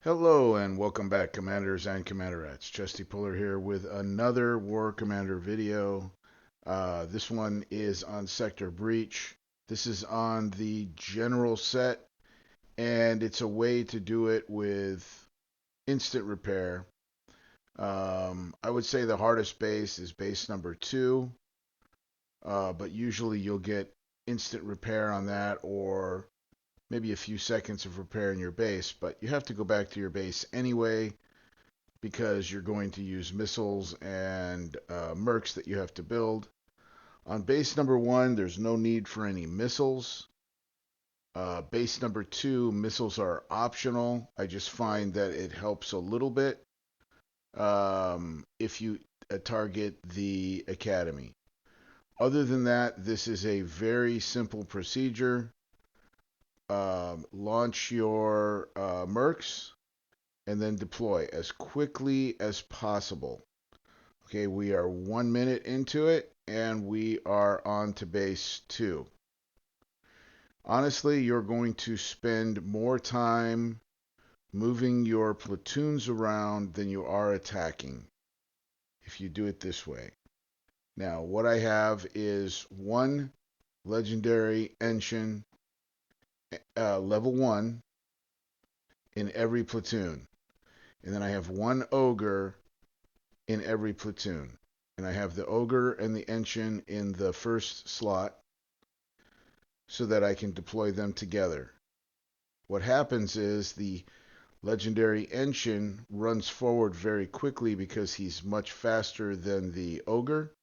Hello and welcome back, Commanders and Commanderettes. Chesty Puller here with another War Commander video. This one is on Sector Breach. This is on the general set, and it's a way to do it with instant repair. I would say the hardest base is base number 2, but usually you'll get instant repair on that or maybe a few seconds of repair in your base, but you have to go back to your base anyway because you're going to use missiles and mercs that you have to build. On base number 1, there's no need for any missiles. Base number 2, missiles are optional. I just find that it helps a little bit if you target the academy. Other than that, this is a very simple procedure. Launch your mercs and then deploy as quickly as possible. Okay, we are 1 minute into it, and we are on to base 2. Honestly, you're going to spend more time moving your platoons around than you are attacking if you do it this way. Now, what I have is one legendary Enshin level 1 in every platoon. And then I have one ogre in every platoon. And I have the ogre and the Enshin in the first slot so that I can deploy them together. What happens is the legendary Enshin runs forward very quickly because he's much faster than the ogre.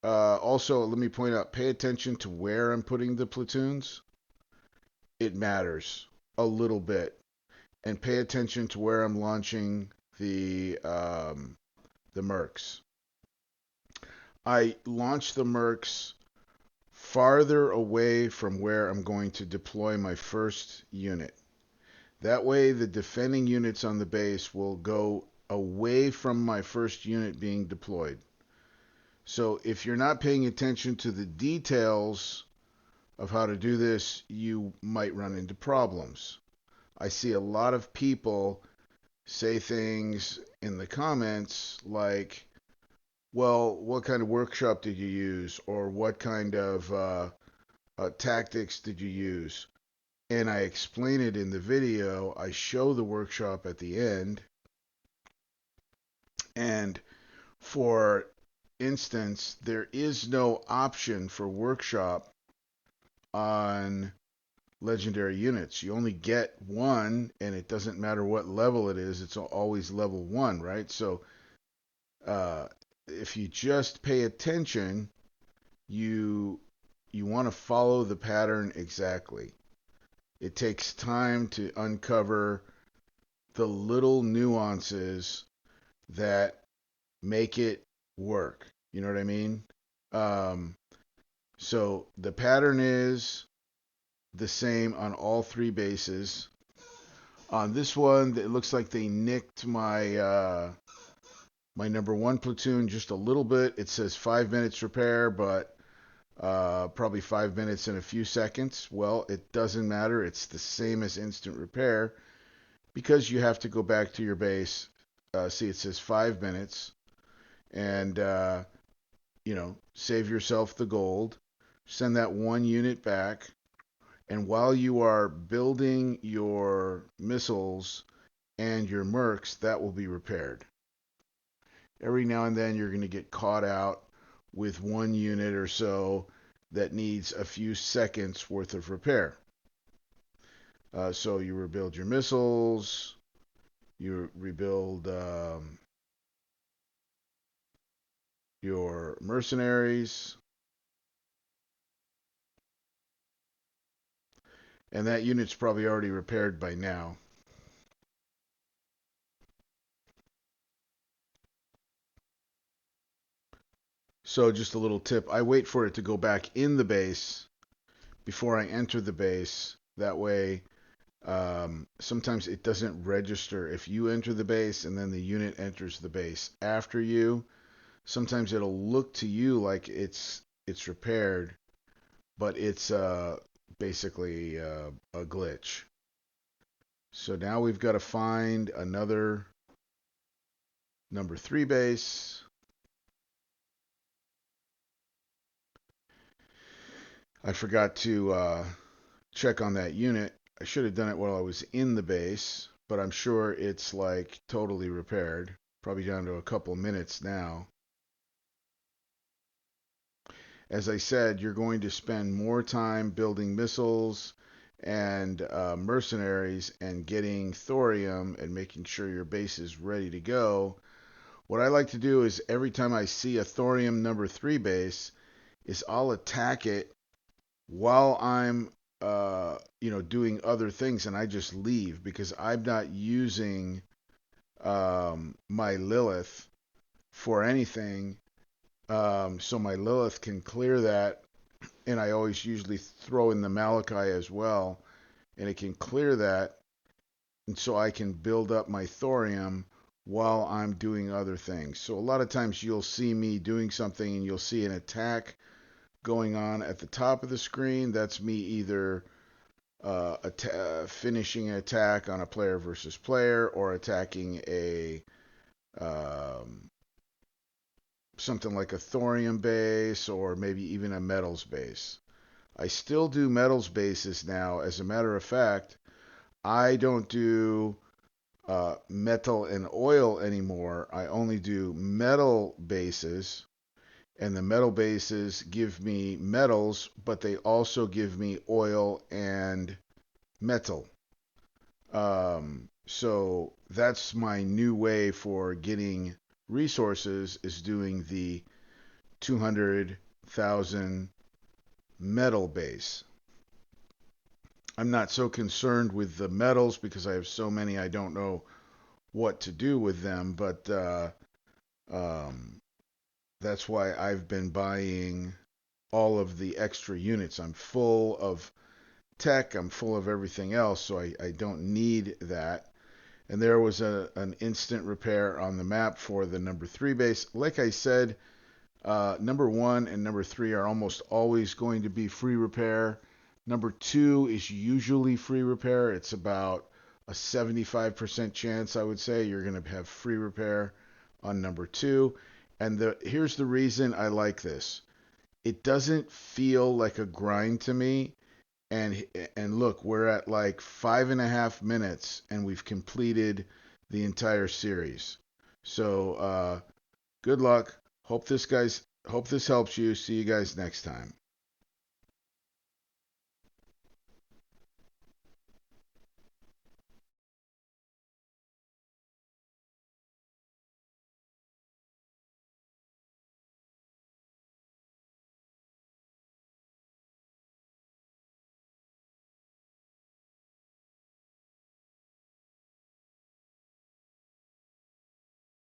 Also, let me point out, pay attention to where I'm putting the platoons. It matters a little bit. And pay attention to where I'm launching the mercs. I launch the mercs farther away from where I'm going to deploy my first unit. That way, the defending units on the base will go away from my first unit being deployed. So if you're not paying attention to the details of how to do this, you might run into problems. I see a lot of people say things in the comments like, well, what kind of workshop did you use? Or what kind of tactics did you use? And I explain it in the video. I show the workshop at the end. And for instance, there is no option for workshop on legendary units. You only get one, and it doesn't matter what level it is. It's always level 1, right? So uh, if you just pay attention, you you want to follow the pattern exactly. It takes time to uncover the little nuances that make it work. You know what I mean? Um, so the pattern is the same on all 3 bases. On this one, it looks like they nicked my number 1 platoon just a little bit. It says 5 minutes repair, but probably 5 minutes and a few seconds. Well, it doesn't matter. It's the same as instant repair because you have to go back to your base. See, it says 5 minutes, and save yourself the gold. Send that one unit back, and while you are building your missiles and your mercs, that will be repaired. Every now and then, you're going to get caught out with one unit or so that needs a few seconds worth of repair. So you rebuild your missiles, you rebuild your mercenaries, and that unit's probably already repaired by now. So just a little tip, I wait for it to go back in the base before I enter the base. That way, sometimes it doesn't register if you enter the base and then the unit enters the base after you. Sometimes it'll look to you like it's repaired, but it's basically a glitch. So now we've got to find another number 3 base. I forgot to check on that unit. I should have done it while I was in the base, but I'm sure it's like totally repaired. Probably down to a couple minutes now. As I said, you're going to spend more time building missiles and mercenaries and getting thorium and making sure your base is ready to go. What I like to do is every time I see a thorium number 3 base, is I'll attack it while I'm doing other things, and I just leave because I'm not using my Lilith for anything. So my Lilith can clear that, and I always usually throw in the Malachi as well, and it can clear that, and so I can build up my thorium while I'm doing other things. So a lot of times you'll see me doing something, and you'll see an attack going on at the top of the screen. That's me either finishing an attack on a player versus player, or attacking a um, something like a thorium base, or maybe even a metals base. I still do metals bases now. As a matter of fact, I don't do metal and oil anymore. I only do metal bases, and the metal bases give me metals, but they also give me oil and metal. So that's my new way for getting resources, is doing the 200,000 metal base. I'm not so concerned with the metals because I have so many I don't know what to do with them, but um, that's why I've been buying all of the extra units. I'm full of tech, I'm full of everything else, so I don't need that. And there was an instant repair on the map for the number 3 base. Like I said, number 1 and number 3 are almost always going to be free repair. Number 2 is usually free repair. It's about a 75% chance, I would say, you're going to have free repair on number 2. And here's the reason I like this. It doesn't feel like a grind to me. And look, we're at like 5.5 minutes, and we've completed the entire series. So good luck. Hope this helps you. See you guys next time.